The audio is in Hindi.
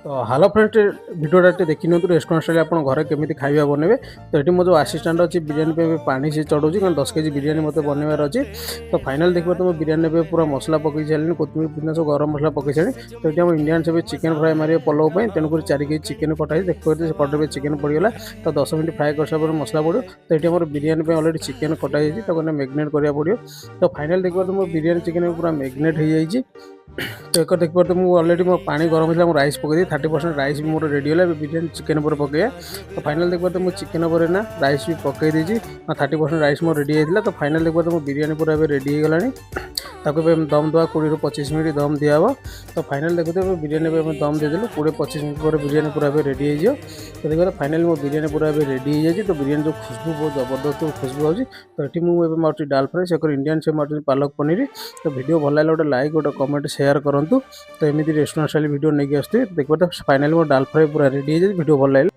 तो हेलो फ्रेंड भिडियोटा देखी नियंतु रेस्टोरेंट स्टाइल आप घर केमी खाଇବା बनेबे। तो ये जो आसीस्टाट अच्छी बिरियानी पे पानी से चढ़ाऊँ कारण 10 केजी बिरियानी मत बनवार अच्छी। तो फाइनाल देखिए तुम बिरियानी पे पूरा मसला पकई सारे कोथमीर पुदीना सब गरम मसला पकई सारे। तो ये इंडियन से चिकेन फ्राए मारे पलव पर तेणुक 4 केजी चिकेन कटाई देखिए कटे चिकेन पड़गला। तो 10 मिनट फ्राए कर सारा मसला पड़ो। तो ये बिरियानी पे अलरेडी चिकेन कटाई मैग्नेट करा पड़ो। तो फाइनाल देखिए तुम बिरियानी चिकेन पूरा मैग्नेट हो जाए। तो एक देखिए तो मुझे अलरेडी मो पानी गरम होता है राइस पकई 30% राइस भी मोर रेडी है बिरियानी चिकेन पर पकया। तो फाइनाल देखिए तो मुझे चिकेन पर ना राइस भी पकई देती 30% राइस मोर रेडी होता। तो फाइनाल देखिए तो बिरियानी पूरा रेडी हो गलानी। ताको दम दवा 20 ରୁ 25 मिनट दम दिया। तो फाइनाल देखो तो बिरियानी पे दम देदेलु 20-25 मिनट पर बिरियानी पूरा रेडी हो। तो देखो फाइनाल मो बिरियानी पूरा रेडी हो जाए। तो बिरियानी जो खुशबू बहुत जबरदस्त खुशबू आती। तो ये मुझे डाल फ्राए से इंडियन से मार्च पालक पनीर। तो वीडियो भल लगे गोटे लाइक गोटे कमेंट शेयर करूँ। तो एमती रेस्टोरेंट स्टाइल वीडियो नहीं आसती देखो। तो फाइनाल डाल फ्राए पूरा रेडी हो जाए। वीडियो भल लगे।